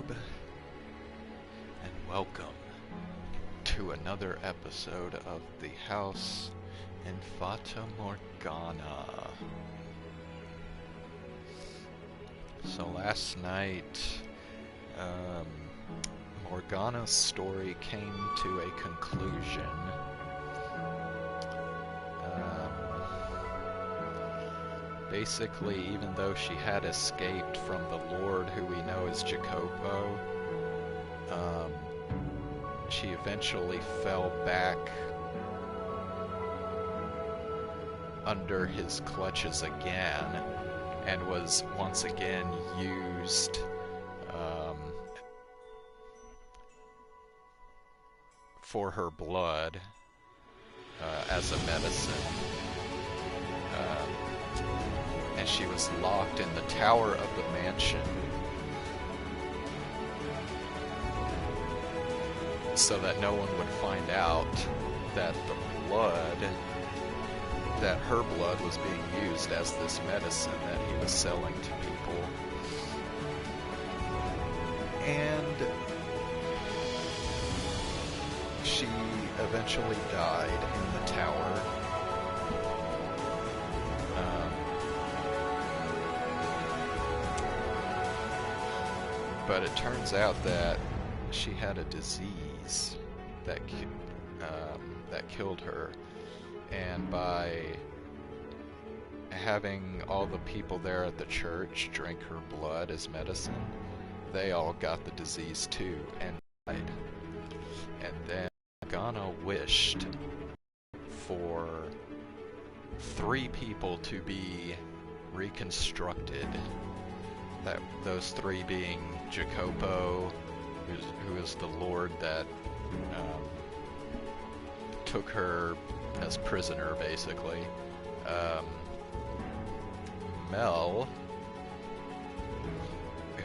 YouTube, and welcome to another episode of The House in Fata Morgana. So last night, Morgana's story came to a conclusion. Basically, even though she had escaped from the Lord, who we know as Jacopo, she eventually fell back under his clutches again, and was once again used for her blood as a medicine. And she was locked in the tower of the mansion so that no one would find out that the blood, that her blood was being used as this medicine that he was selling to people. And she eventually died in the tower. But it turns out that she had a disease that killed her, and by having all the people there at the church drink her blood as medicine, they all got the disease too and died. And then Morgana wished for 3 people to be reconstructed. Those 3 being Jacopo, who is the Lord that took her as prisoner, basically. Mell,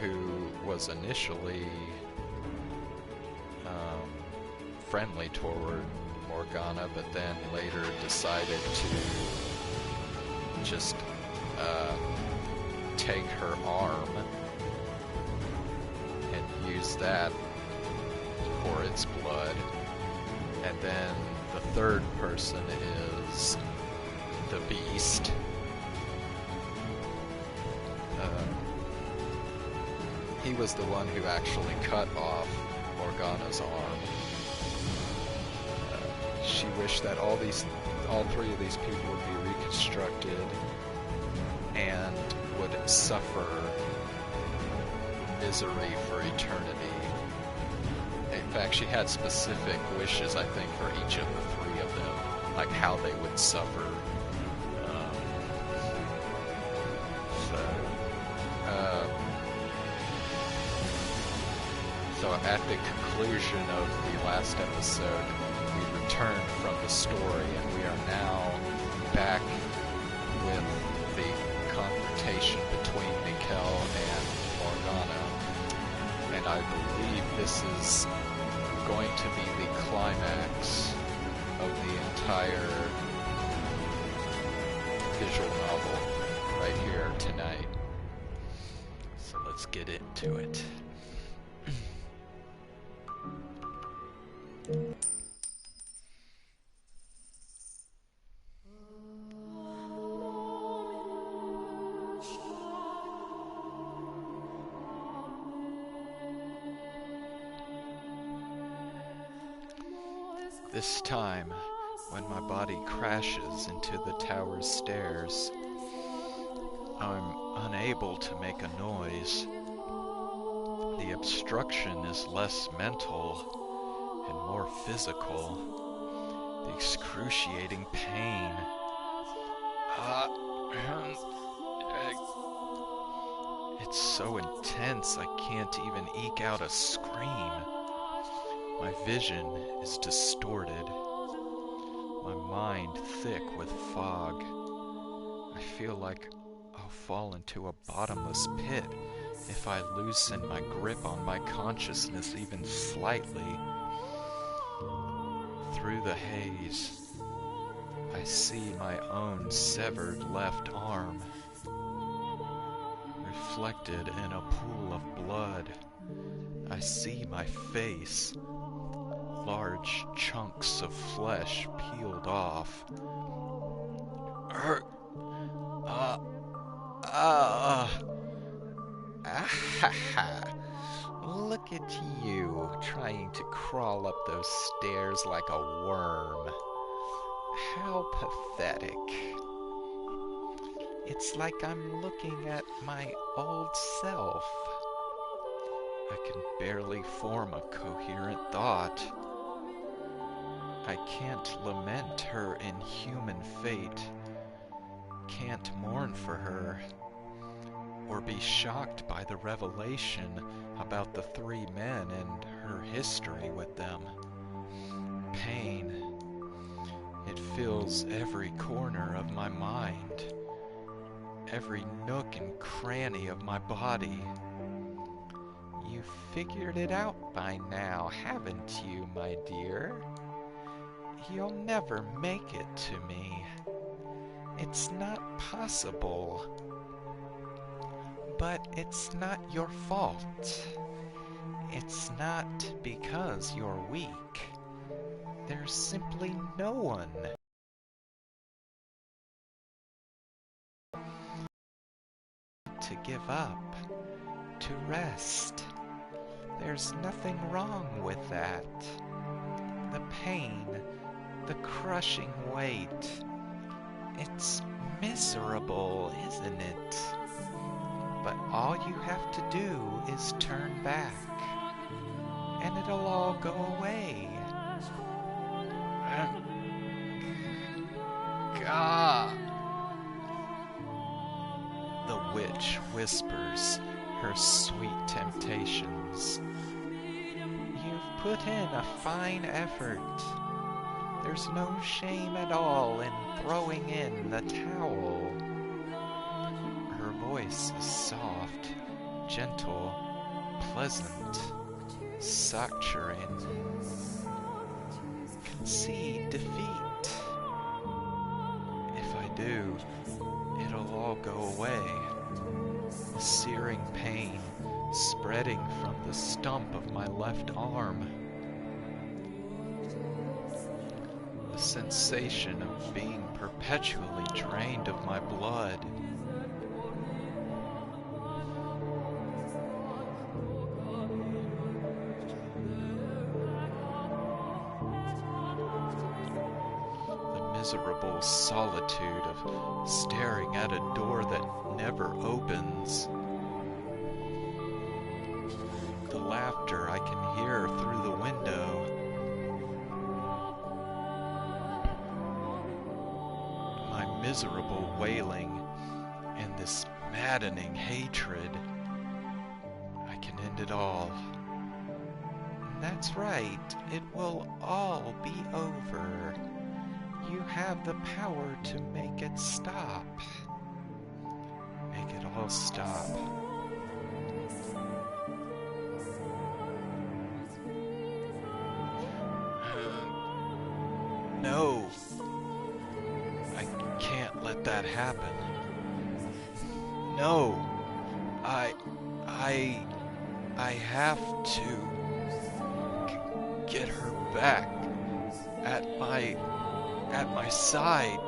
who was initially friendly toward Morgana, but then later decided to just take her arm and use that for its blood. And then the 3rd person is the Beast. He was the one who actually cut off Morgana's arm. She wished that all 3 of these people would be reconstructed and would suffer misery for eternity. In fact, she had specific wishes, I think, for each of the 3 of them, like how they would suffer. So at the conclusion of the last episode, we returned from the story, and we are now back with the confrontation between Mell and Morgana. And I believe this is going to be the climax of the entire visual novel right here tonight. So let's get into it. This time, when my body crashes into the tower's stairs, I'm unable to make a noise. The obstruction is less mental and more physical. The excruciating pain. It's so intense I can't even eke out a scream. My vision is distorted, my mind thick with fog. I feel like I'll fall into a bottomless pit if I loosen my grip on my consciousness even slightly. Through the haze, I see my own severed left arm, reflected in a pool of blood I see my face, large chunks of flesh peeled off. Er, uh, ah, ha. Look at you, trying to crawl up those stairs like a worm. How pathetic. It's like I'm looking at my old self. I can barely form a coherent thought. I can't lament her inhuman fate, can't mourn for her, or be shocked by the revelation about the three men and her history with them. Pain. It fills every corner of my mind, every nook and cranny of my body. You've figured it out by now, haven't you, my dear? You'll never make it to me. It's not possible. But it's not your fault. It's not because you're weak. There's simply no one to give up, to rest. There's nothing wrong with that. The pain, the crushing weight, it's miserable, isn't it? But all you have to do is turn back, and it'll all go away. God. The witch whispers her sweet temptations. You've put in a fine effort. There's no shame at all in throwing in the towel. Her voice is soft, gentle, pleasant, saccharine. Concede defeat. If I do, it'll all go away. The searing pain spreading from the stump of my left arm. The sensation of being perpetually drained of my blood. Miserable solitude of staring at a door that never opens. The laughter I can hear through the window. My miserable wailing and this maddening hatred. I can end it all. That's right, it will all be over. You have the power to make it stop. Make it all stop. No. I can't let that happen. No. I have to get her back at my side.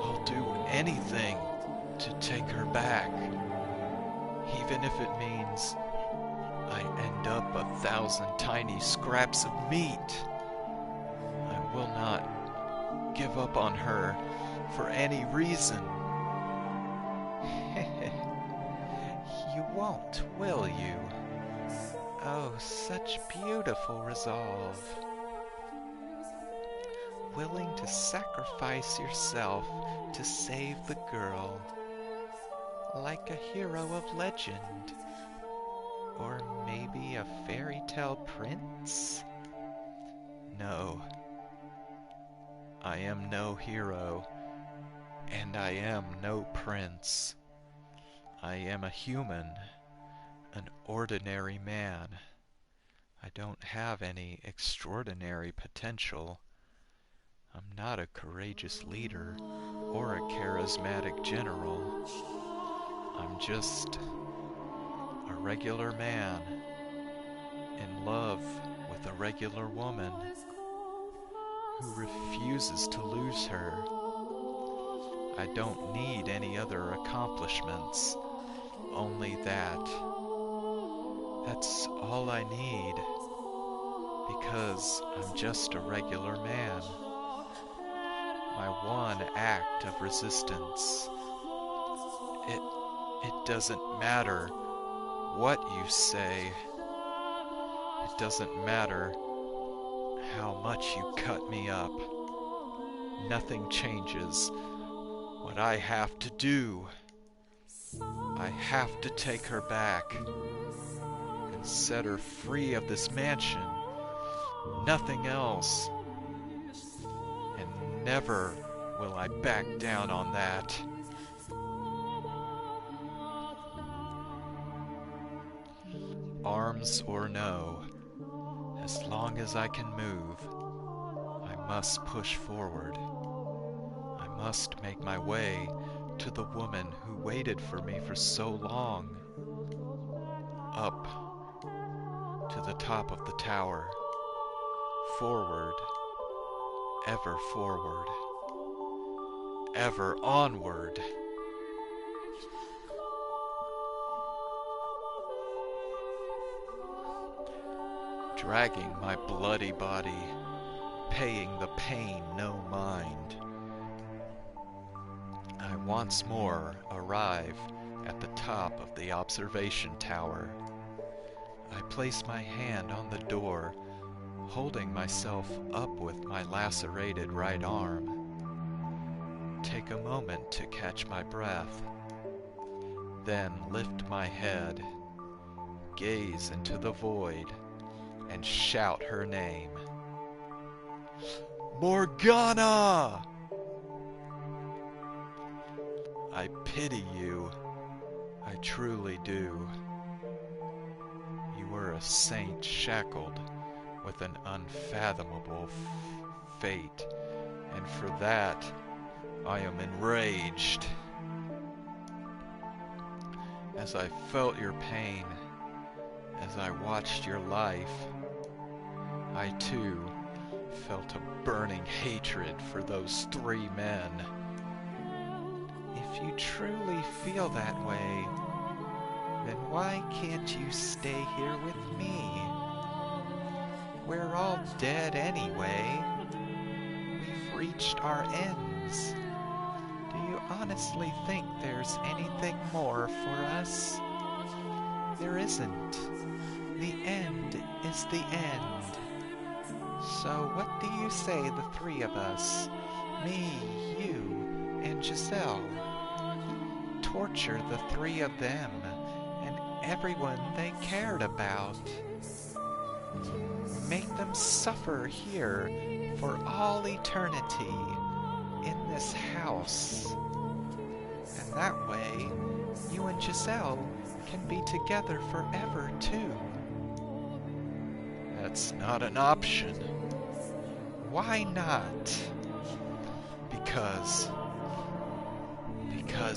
I'll do anything to take her back, even if it means I end up 1,000 tiny scraps of meat. I will not give up on her for any reason. You won't, will you? Oh, such beautiful resolve. Willing to sacrifice yourself to save the girl. Like a hero of legend. Or maybe a fairy tale prince? No. I am no hero. And I am no prince. I am a human. An ordinary man. I don't have any extraordinary potential. I'm not a courageous leader or a charismatic general. I'm just a regular man in love with a regular woman who refuses to lose her. I don't need any other accomplishments, only that. That's all I need, because I'm just a regular man. My one act of resistance. It doesn't matter what you say. It doesn't matter how much you cut me up. Nothing changes what I have to do. I have to take her back and set her free of this mansion. Nothing else. And never will I back down on that. Arms or no, as long as I can move, I must push forward. I must make my way to the woman who waited for me for so long. Up to the top of the tower. Forward. Ever forward. Ever onward. Dragging my bloody body, paying the pain no mind. I once more arrive at the top of the observation tower. I place my hand on the door, holding myself up with my lacerated right arm. Take a moment to catch my breath, then lift my head, gaze into the void, and shout her name. Morgana! I pity you. I truly do. You were a saint shackled with an unfathomable fate, and for that I am enraged. As I felt your pain, as I watched your life, I too felt a burning hatred for those 3 men. If you truly feel that way, then why can't you stay here with me? We're all dead anyway. We've reached our ends. Do you honestly think there's anything more for us? There isn't. The end is the end. So what do you say, the 3 of us, me, you, and Giselle, torture the 3 of them and everyone they cared about? Make them suffer here for all eternity in this house. And that way, you and Giselle can be together forever too. That's not an option. Why not? Because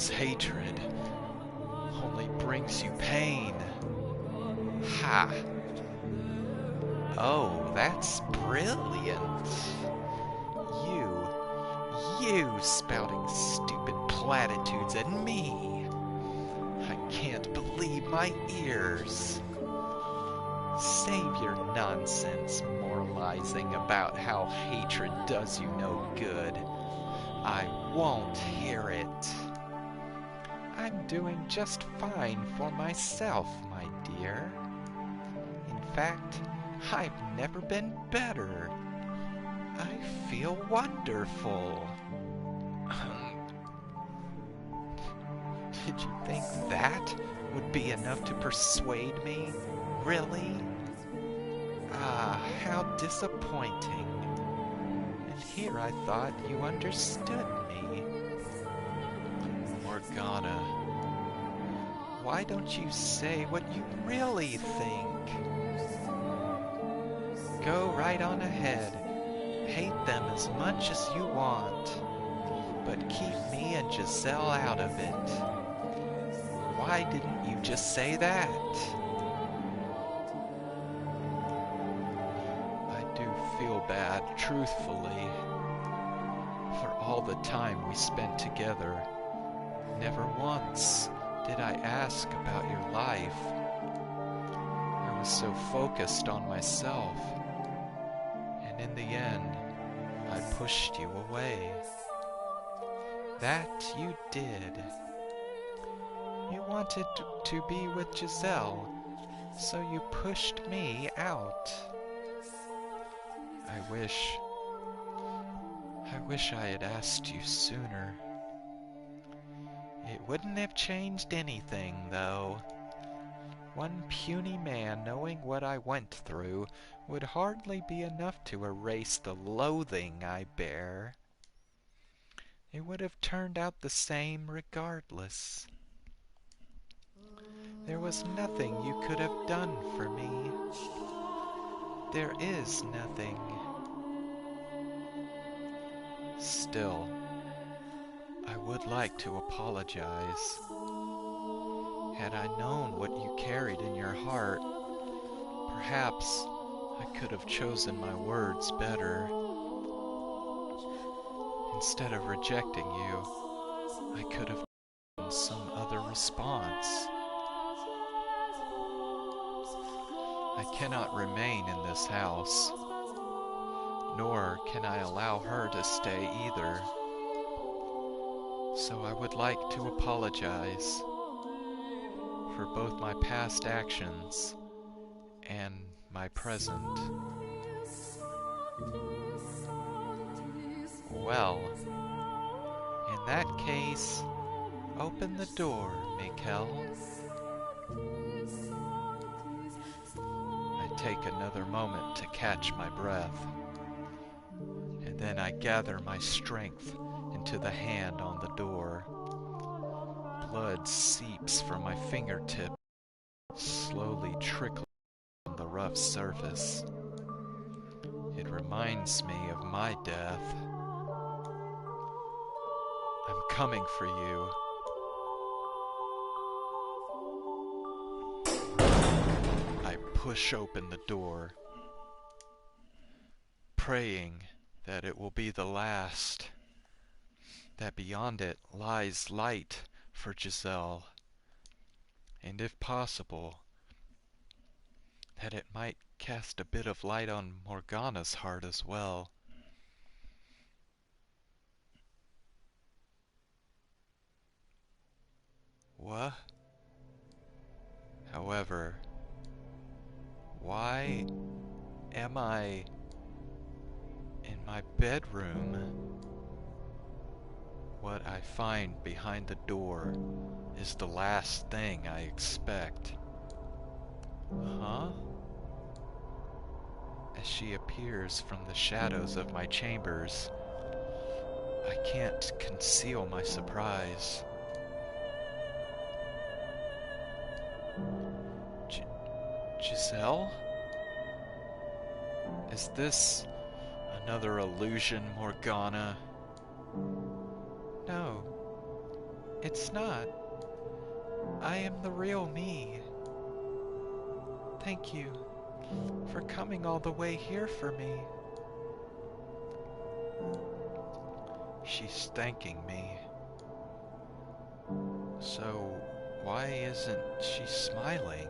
hatred only brings you pain. Ha! Oh, that's brilliant. You spouting stupid platitudes at me. I can't believe my ears. Save your nonsense moralizing about how hatred does you no good. I won't hear it. I'm doing just fine for myself, my dear. In fact, I've never been better. I feel wonderful. Did you think that would be enough to persuade me? Really? Ah, how disappointing. And here I thought you understood me. Morgana, why don't you say what you really think? Go right on ahead Hate them as much as you want, but keep me and Giselle out of it. Why didn't you just say that? I do feel bad, truthfully, for all the time we spent together. Never once did I ask about your life. I was so focused on myself, and in the end, I pushed you away. That you did. You wanted to be with Giselle, so you pushed me out. I wish I had asked you sooner. It wouldn't have changed anything, though. One puny man knowing what I went through would hardly be enough to erase the loathing I bear. It would have turned out the same regardless. There was nothing you could have done for me. There is nothing. Still, I would like to apologize. Had I known what you carried in your heart, perhaps I could have chosen my words better. Instead of rejecting you, I could have chosen some other response. I cannot remain in this house, nor can I allow her to stay either. So I would like to apologize for both my past actions and my present. Well, in that case, open the door, Mell. I take another moment to catch my breath, and then I gather my strength into the hand on the door. Blood seeps from my fingertip, slowly trickling on the rough surface. It reminds me of my death. I'm coming for you. I push open the door, praying that it will be the last, that beyond it lies light for Giselle, and if possible, that it might cast a bit of light on Morgana's heart as well. What? However, why am I in my bedroom? What I find behind the door is the last thing I expect. Huh? As she appears from the shadows of my chambers, I can't conceal my surprise. Giselle? Is this another illusion, Morgana? No, it's not. I am the real me. Thank you for coming all the way here for me. She's thanking me. So, why isn't she smiling?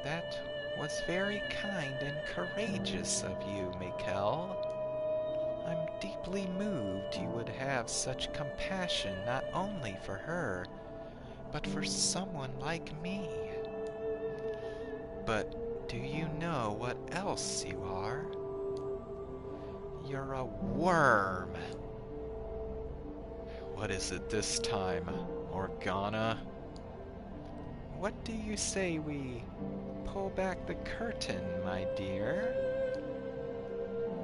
That was very kind and courageous of you, Mell. I'm deeply moved you would have such compassion not only for her, but for someone like me. But do you know what else you are? You're a worm. What is it this time, Morgana? What do you say we pull back the curtain, my dear?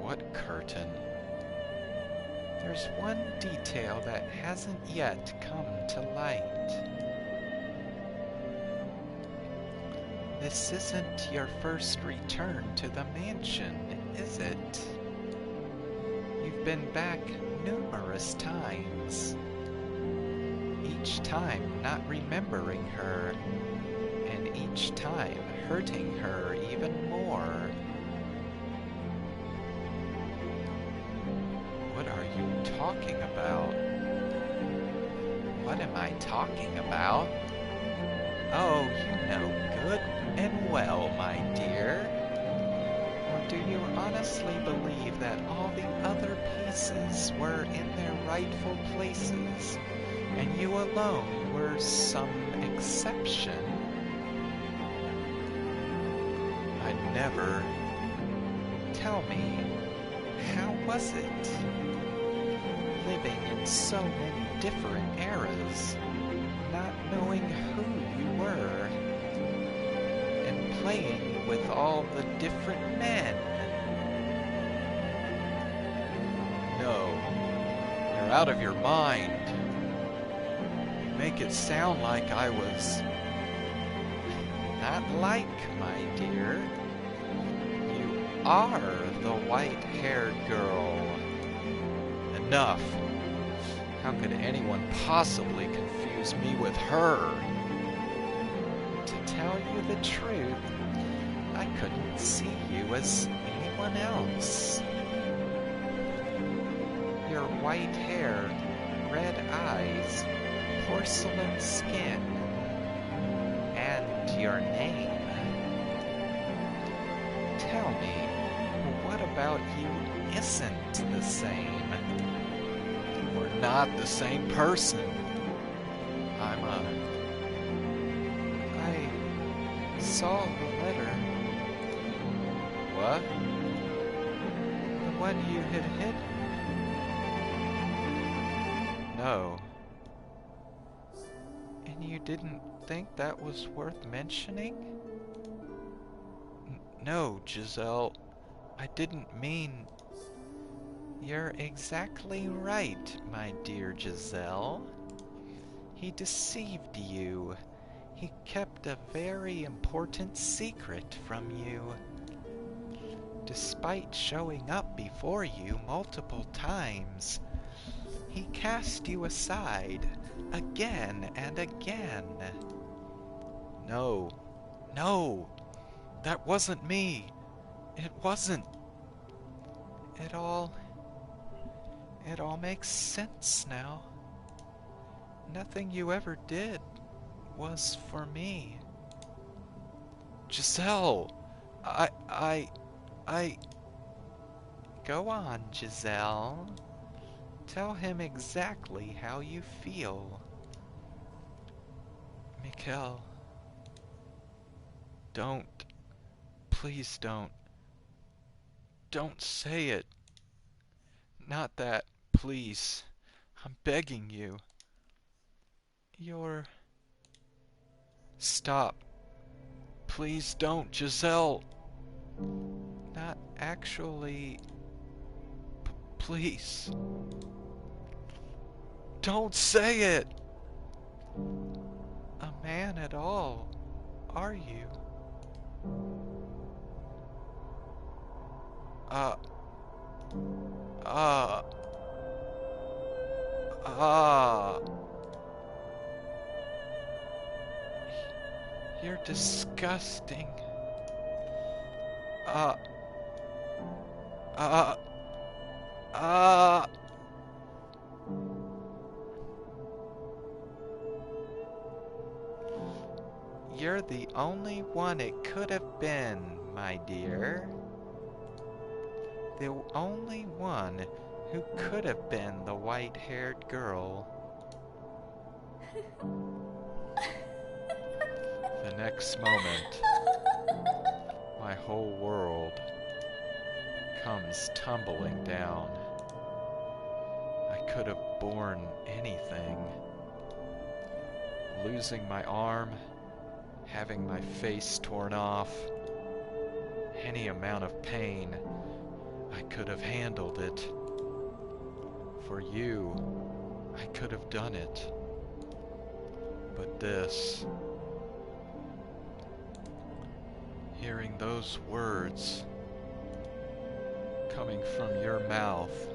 What curtain? There's one detail that hasn't yet come to light. This isn't your first return to the mansion, is it? You've been back numerous times. Each time not remembering her, and each time hurting her even more. What are you talking about? What am I talking about? Oh, you know good and well, my dear. Or do you honestly believe that all the other pieces were in their rightful places, and you alone were some exception? I'd never. Tell me, how was it? Living in so many different eras, not knowing who you were, and playing with all the different men. No, you're out of your mind. You make it sound like I was... Not like, my dear. You are the white-haired girl. Enough. How could anyone possibly confuse me with her? To tell you the truth, I couldn't see you as anyone else. Your white hair, red eyes, porcelain skin, and your name. Tell me, what about you isn't the same? We're not the same person. I saw the letter. What? The one you had hidden? No. And you didn't think that was worth mentioning? No, Giselle. I didn't mean... You're exactly right, my dear Giselle. He deceived you. He kept a very important secret from you. Despite showing up before you multiple times, he cast you aside again and again. No, that wasn't me. It wasn't. It all makes sense now. Nothing you ever did was for me. Giselle! I... Go on, Giselle. Tell him exactly how you feel. Mell, don't. Please don't. Don't say it. Not that, please. I'm begging you. You're... Stop. Please don't, Giselle. Not actually... Please. Don't say it! A man at all, are you? You're disgusting. You're the only one it could have been, my dear. The only one who could have been the white-haired girl. The next moment, my whole world comes tumbling down. I could have borne anything. Losing my arm, having my face torn off, any amount of pain, I could have handled it. For you, I could have done it. But this... Hearing those words, coming from your mouth,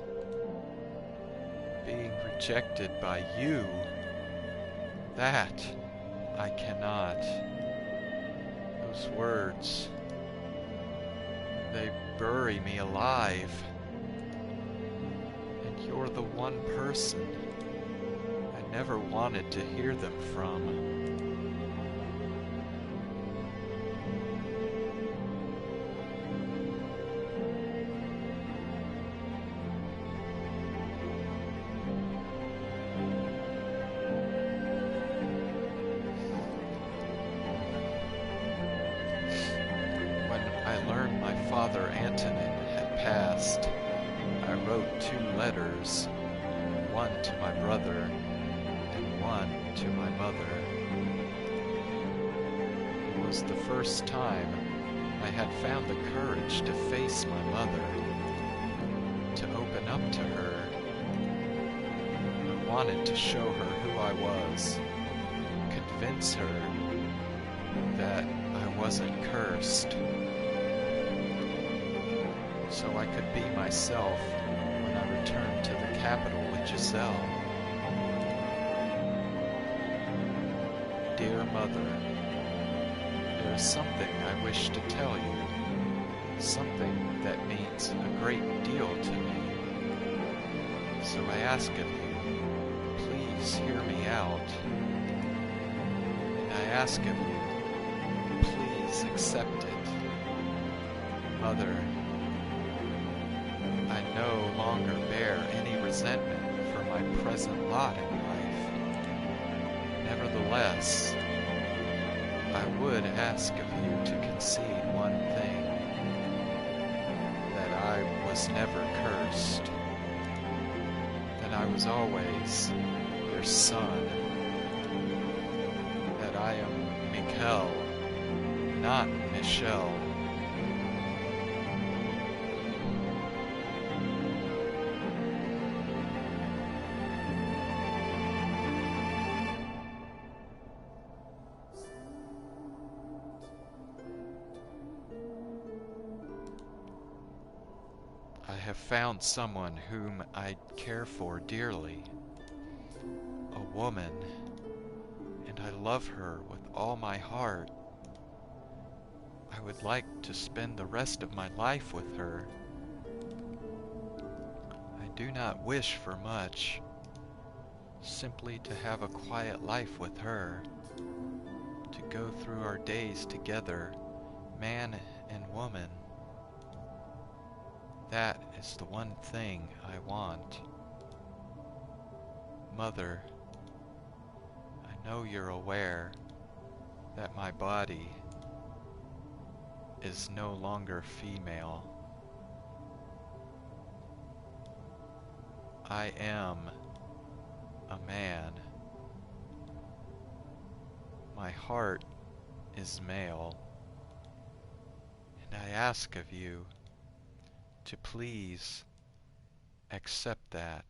being rejected by you, that I cannot. Those words, they bury me alive. And you're the one person I never wanted to hear them from. Father Antonin had passed, I wrote 2 letters, one to my brother and one to my mother. It was the first time I had found the courage to face my mother, to open up to her. I wanted to show her who I was, convince her that I wasn't cursed, so I could be myself when I returned to the capital with Giselle. Dear Mother, there is something I wish to tell you, something that means a great deal to me. So I ask of you, please hear me out. And I ask of you, please accept it. Mother, I no longer bear any resentment for my present lot in life. Nevertheless, I would ask of you to concede one thing, that I was never cursed, that I was always your son, that I am Mikkel, not Michelle. I have found someone whom I care for dearly, a woman, and I love her with all my heart. I would like to spend the rest of my life with her. I do not wish for much, simply to have a quiet life with her, to go through our days together, man and woman. That is the one thing I want. Mother, I know you're aware that my body is no longer female. I am a man. My heart is male, and I ask of you to please accept that.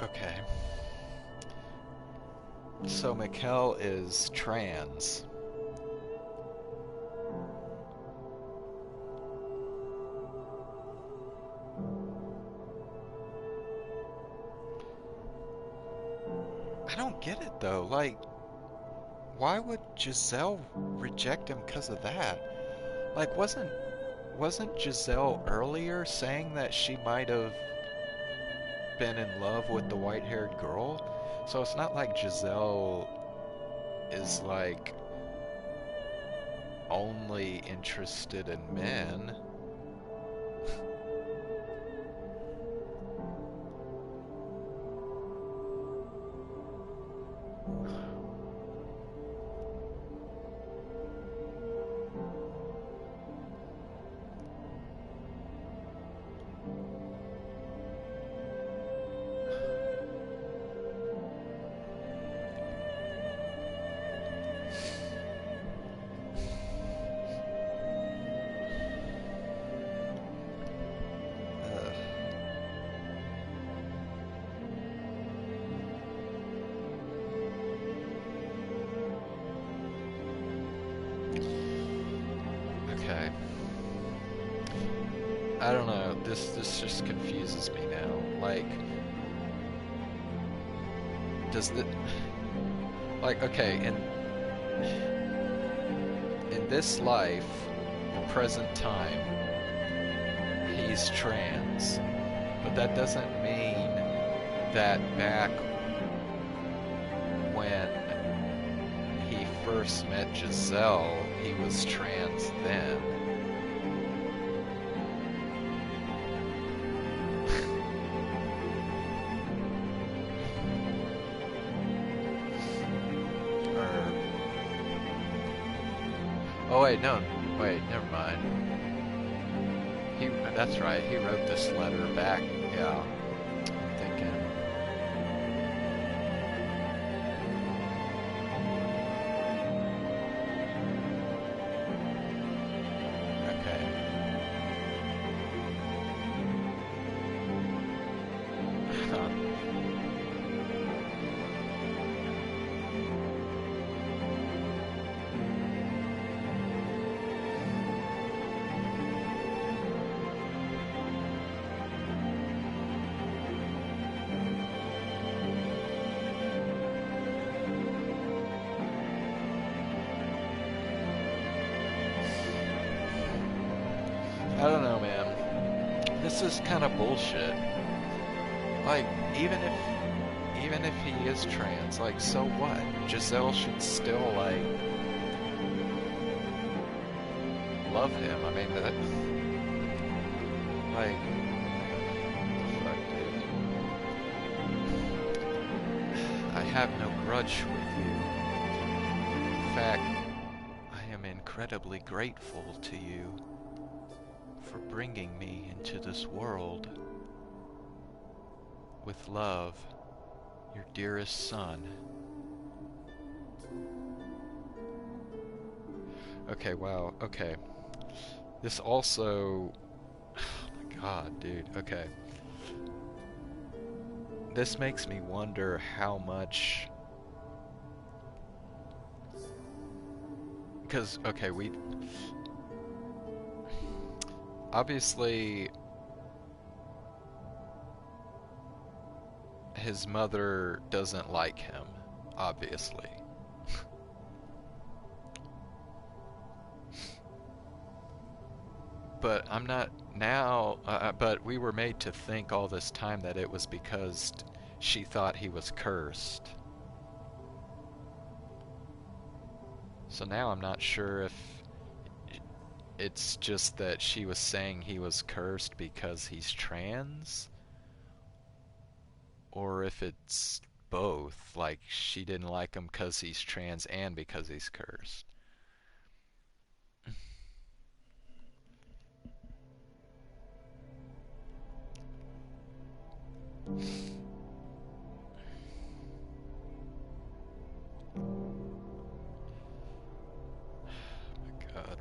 Okay. So Mikkel is trans. I don't get it though. Like, why would Giselle reject him because of that? Like, wasn't Giselle earlier saying that she might have been in love with the white-haired girl? So it's not like Giselle is like only interested in men. Okay. I don't know. This just confuses me now. Like, does the like okay in this life, the present time, he's trans, but that doesn't mean that back when he first met Giselle, he was trans then. Or, oh wait, no, wait, never mind. That's right, he wrote this letter back, yeah, I'm thinking. I don't know, man. This is kind of bullshit. Like, even if he is trans, like, so what? Giselle should still, like, love him. I mean, that, like, fuck, dude. I have no grudge with you. In fact, I am incredibly grateful to you for bringing me into this world. With love, your dearest son. Okay, wow, okay. This also... Oh my god, dude, okay. This makes me wonder how much... Because, okay, we... Obviously... His mother doesn't like him, obviously. But I'm not now, but we were made to think all this time that it was because she thought he was cursed. So now I'm not sure if it's just that she was saying he was cursed because he's trans, or if it's both, like she didn't like him because he's trans and because he's cursed. God.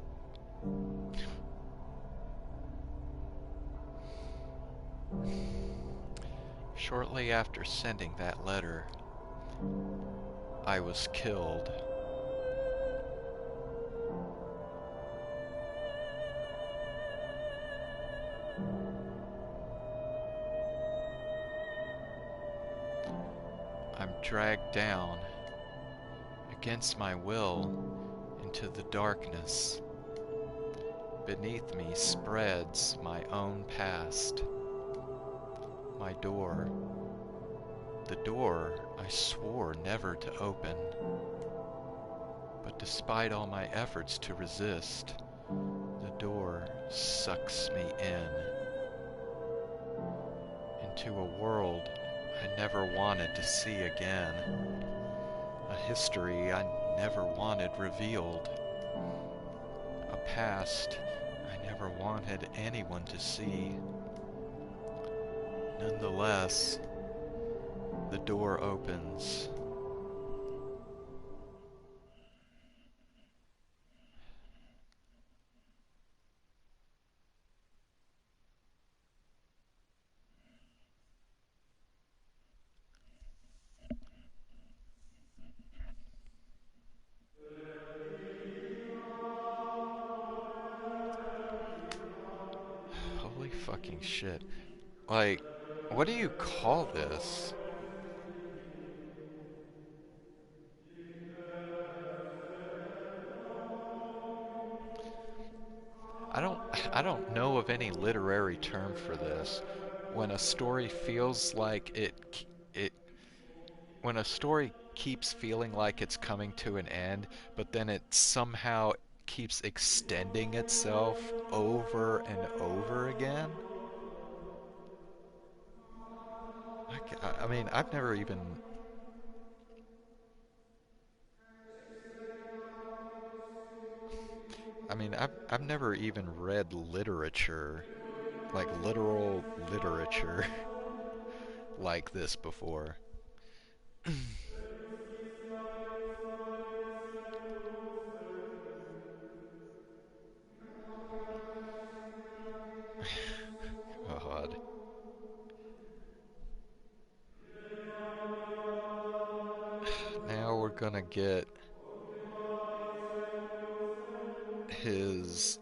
Shortly after sending that letter, I was killed. I'm dragged down, against my will, into the darkness. Beneath me spreads my own past. My door. The door I swore never to open. But despite all my efforts to resist, the door sucks me into a world I never wanted to see again. A history I never wanted revealed. A past I never wanted anyone to see. Nonetheless, the door opens. fucking shit. Like, what do you call this? I don't I don't know of any literary term for this. When a story feels like it when a story keeps feeling like it's coming to an end, but then it somehow keeps extending itself over and over again. I mean, I've never even I've never even read literature, like literal literature like this before. God. Now we're gonna get his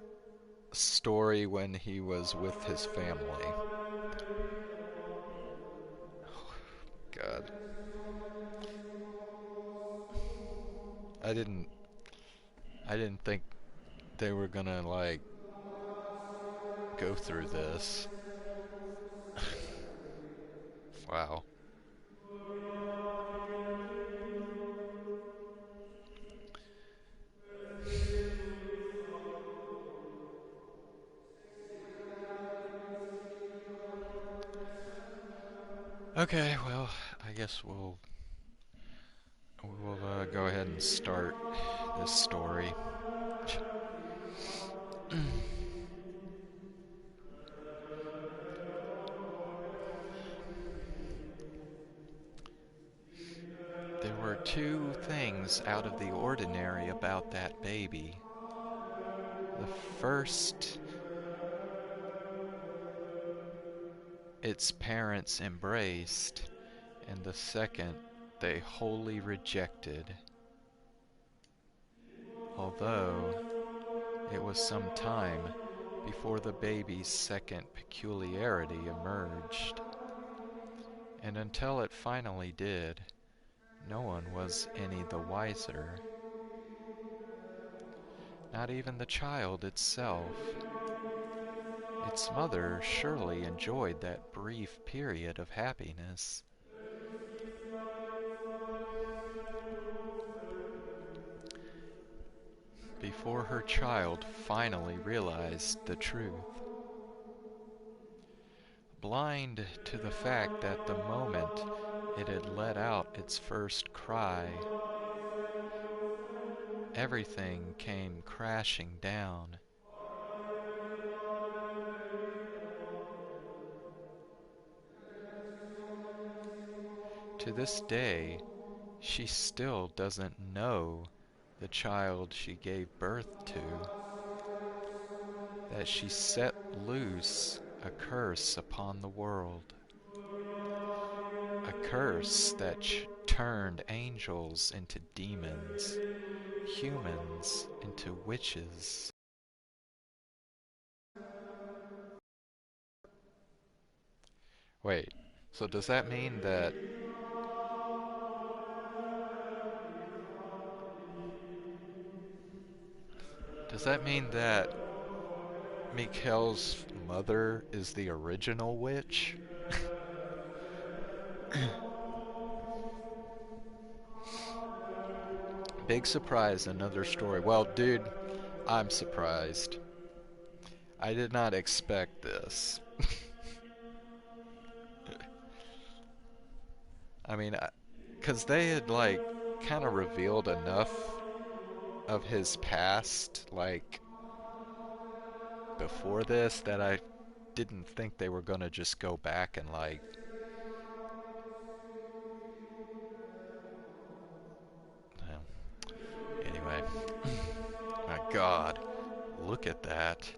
story when he was with his family. God. I didn't I didn't think they were gonna like go through this. Wow. Okay, well, I guess we'll go ahead and start this story. There were two things out of the ordinary about that baby. The first, its parents embraced, and the second, they wholly rejected. Although it was some time before the baby's second peculiarity emerged, and until it finally did, no one was any the wiser, not even the child itself. Its mother surely enjoyed that brief period of happiness. Before her child finally realized the truth, blind to the fact that the moment it had let out its first cry, everything came crashing down. To this day, she still doesn't know the child she gave birth to, that she set loose a curse upon the world, a curse that turned angels into demons, humans into witches. Wait, so does that mean that does that mean that Mikhail's mother is the original witch? Big surprise, another story. Well, dude, I'm surprised. I did not expect this. I mean, because they had, like, kind of revealed enough of his past, like, before this that I didn't think they were gonna just go back and, like, well, anyway. My God, look at that.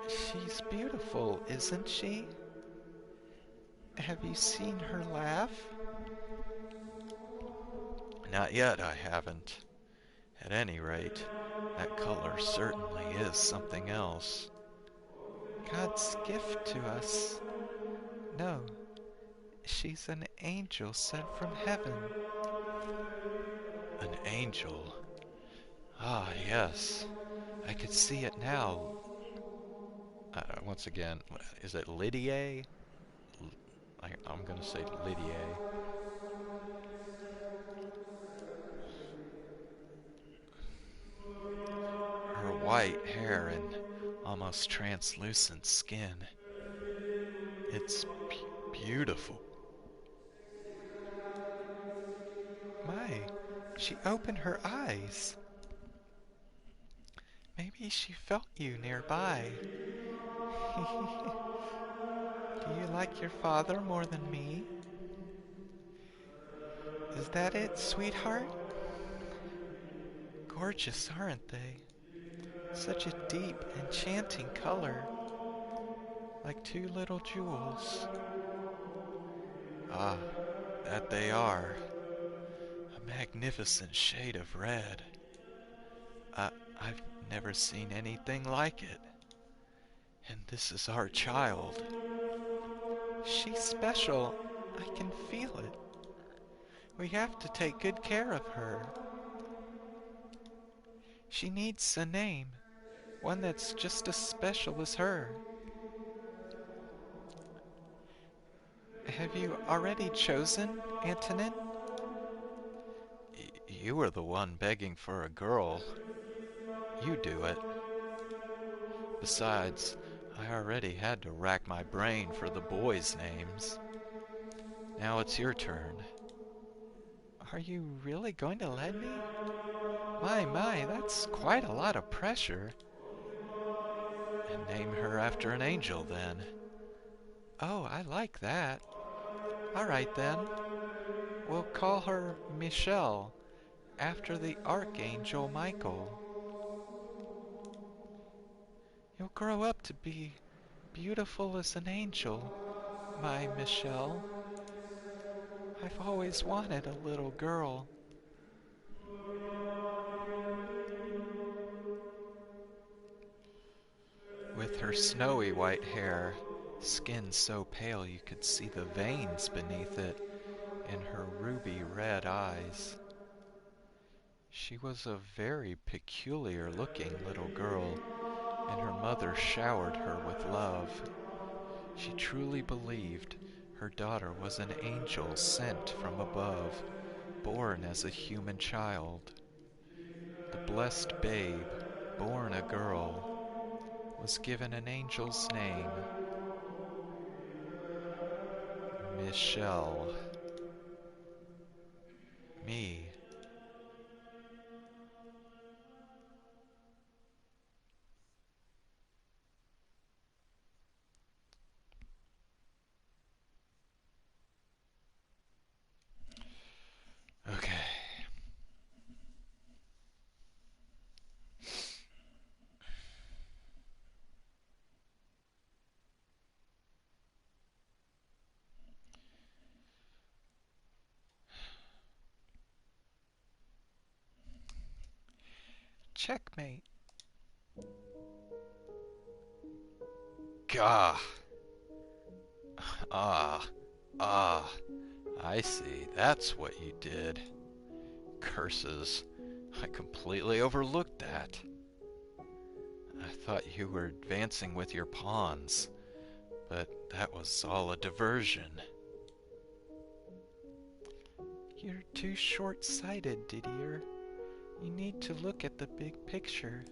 She's beautiful, isn't she? Have you seen her laugh? Not yet, I haven't. At any rate. That color certainly is something else. God's gift to us. No, she's an angel sent from heaven. An angel. Ah, yes. I could see it now. Once again, is it Lydia? I'm gonna say Lydia. Her white hair and almost translucent skin. It's beautiful. My, she opened her eyes. Maybe she felt you nearby. Do you like your father more than me? Is that it, sweetheart? Gorgeous, aren't they? Such a deep, enchanting color, like two little jewels. Ah, that they are. A magnificent shade of red. I've never seen anything like it. And this is our child. She's special. I can feel it. We have to take good care of her. She needs a name, one that's just as special as her. Have you already chosen, Antonin? You were the one begging for a girl. You do it. Besides, I already had to rack my brain for the boys' names. Now it's your turn. Are you really going to let me? My, that's quite a lot of pressure. And name her after an angel, then. Oh, I like that. All right then. We'll call her Michelle, after the Archangel Michael. You'll grow up to be beautiful as an angel, my Michelle. I've always wanted a little girl. With her snowy white hair, skin so pale you could see the veins beneath it, and her ruby red eyes. She was a very peculiar looking little girl, and her mother showered her with love. She truly believed her daughter was an angel sent from above, born as a human child. The blessed babe, born a girl, was given an angel's name, Michelle. Me. Okay. Checkmate. Gah. Ah. Ah. I see. That's what you did. Curses. I completely overlooked that. I thought you were advancing with your pawns, but that was all a diversion. You're too short-sighted, Didier. You need to look at the big picture.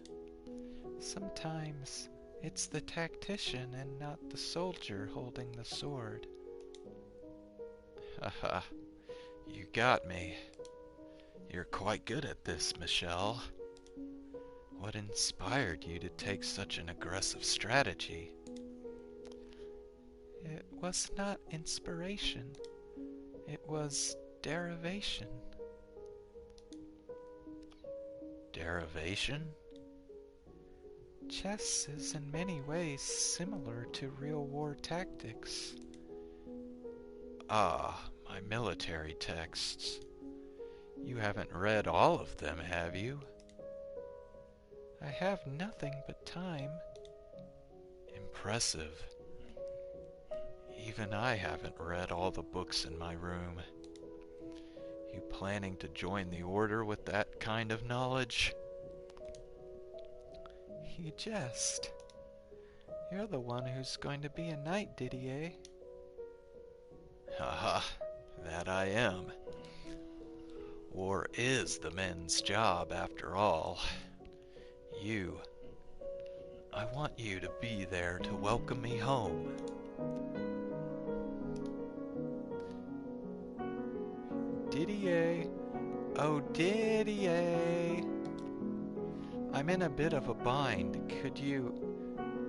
Sometimes it's the tactician and not the soldier holding the sword. Haha. You got me. You're quite good at this, Michelle. What inspired you to take such an aggressive strategy? It was not inspiration. It was derivation. Derivation? Chess is in many ways similar to real war tactics. Ah, my military texts. You haven't read all of them, have you? I have nothing but time. Impressive. Even I haven't read all the books in my room. You planning to join the order with that kind of knowledge? You jest. You're the one who's going to be a knight, Didier. Haha, that I am. War is the men's job, after all. I want you to be there to welcome me home. Didier. Oh, Didier. I'm in a bit of a bind. Could you...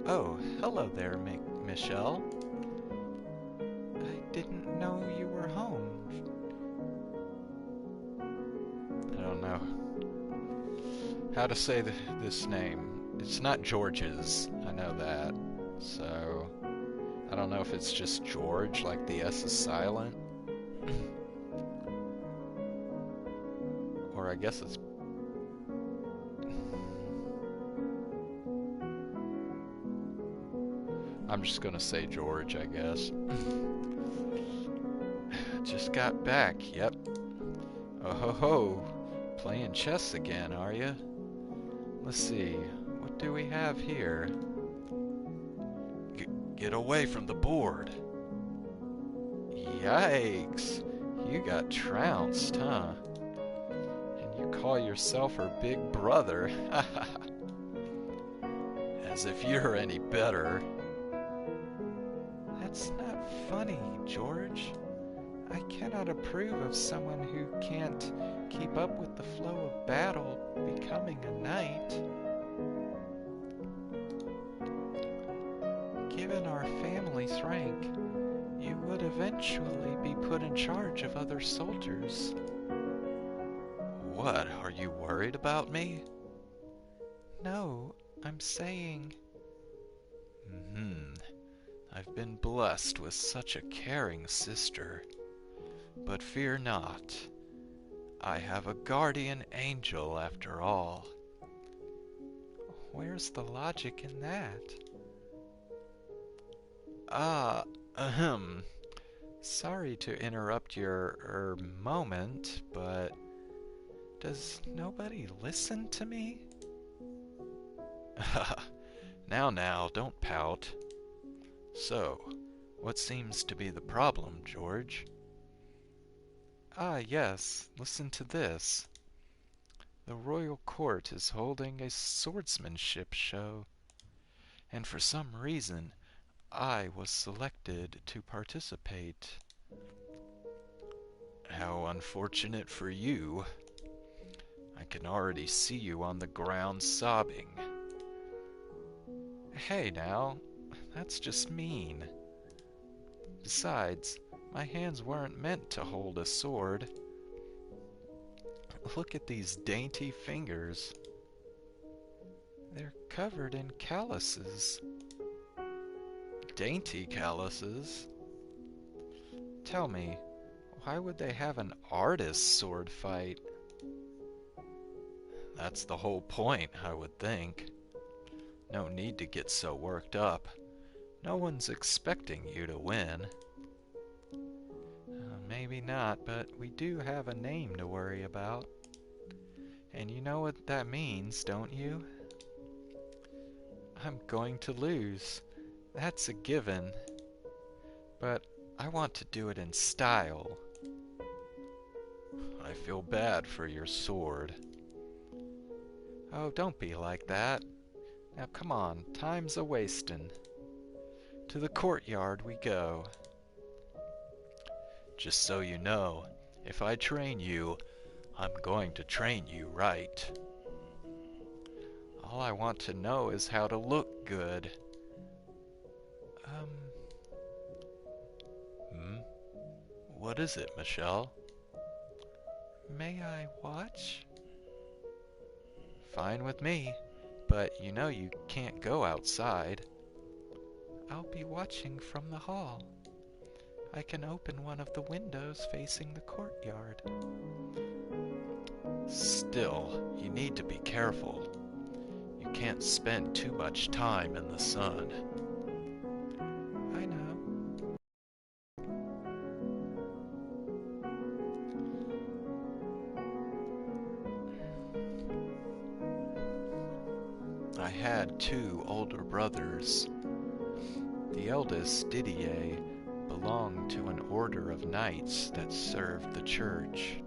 Oh, hello there, Michelle. I didn't know you were home. I don't know how to say this name. It's not George's, I know that. So, I don't know if it's just George, like the S is silent. Or I guess it's... I'm just gonna say George, I guess. Just got back, yep. Oh ho ho, playing chess again, are you? Let's see, what do we have here? Get away from the board. Yikes, you got trounced, huh? And you call yourself her big brother. As if you're any better. That's not funny, George. I cannot approve of someone who can't keep up with the flow of battle becoming a knight. Given our family's rank, you would eventually be put in charge of other soldiers. What, are you worried about me? No, I'm saying... I've been blessed with such a caring sister. But fear not. I have a guardian angel after all. Where's the logic in that? Sorry to interrupt your, moment, but does nobody listen to me? Now, don't pout. So, what seems to be the problem, George? Ah, yes, listen to this. The royal court is holding a swordsmanship show, and for some reason, I was selected to participate. How unfortunate for you. I can already see you on the ground sobbing. Hey now, that's just mean. Besides, my hands weren't meant to hold a sword. Look at these dainty fingers. They're covered in calluses. Dainty calluses? Tell me, why would they have an artist's sword fight? That's the whole point, I would think. No need to get so worked up. No one's expecting you to win. Maybe not, but we do have a name to worry about. And you know what that means, don't you? I'm going to lose. That's a given. But I want to do it in style. I feel bad for your sword. Oh, don't be like that. Now come on, time's a-wastin'. To the courtyard we go. Just so you know, if I train you, I'm going to train you right. All I want to know is how to look good. What is it, Michelle? May I watch? Fine with me, but you know you can't go outside. I'll be watching from the hall. I can open one of the windows facing the Still, you need to be careful. You can't spend too much time in the sun. I know. I had two older brothers. The eldest, Didier, belonged to an order of knights that served the church.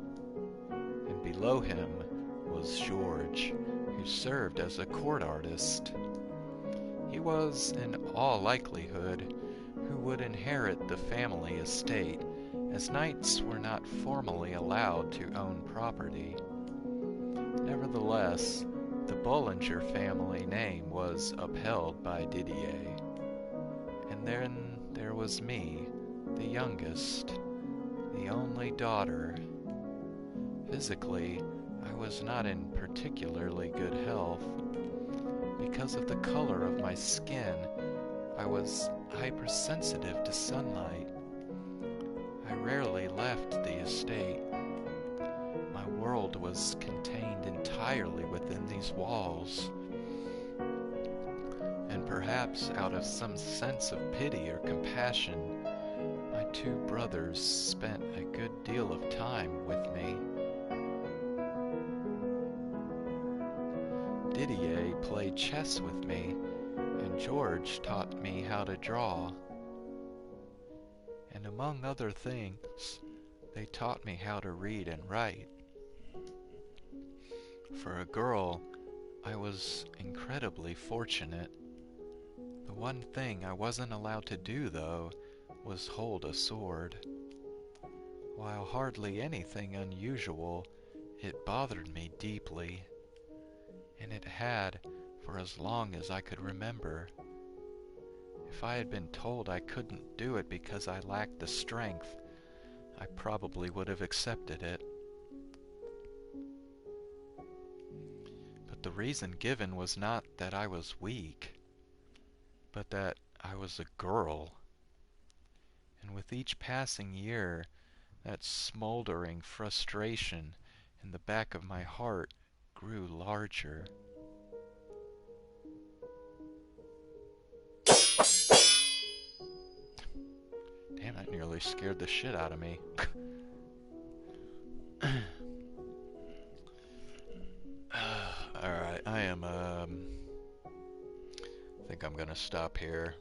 And below him was George, who served as a court artist. He was, in all likelihood, who would inherit the family estate, as knights were not formally allowed to own property. Nevertheless, the Bollinger family name was upheld by Didier. And then there was me, the youngest, the only daughter. Physically, I was not in particularly good health. Because of the color of my skin, I was hypersensitive to sunlight. I rarely left the estate. My world was contained entirely within these walls. And perhaps out of some sense of pity or compassion, my two brothers spent a good deal of time with me. Didier played chess with me, and George taught me how to draw. And among other things, they taught me how to read and write. For a girl, I was incredibly fortunate. The one thing I wasn't allowed to do, though, was hold a sword. While hardly anything unusual, it bothered me deeply. And it had for as long as I could remember. If I had been told I couldn't do it because I lacked the strength, I probably would have accepted it. But the reason given was not that I was weak, but that I was a girl. And with each passing year, that smoldering frustration in the back of my heart grew larger. Damn, that nearly scared the shit out of me. Alright, I think I'm gonna stop here.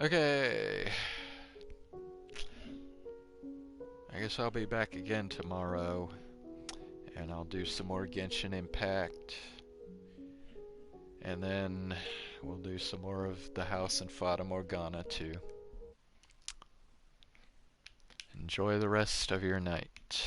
Okay. I guess I'll be back again tomorrow, and I'll do some more Genshin Impact, and then we'll do some more of the house in Fata Morgana too. Enjoy the rest of your night.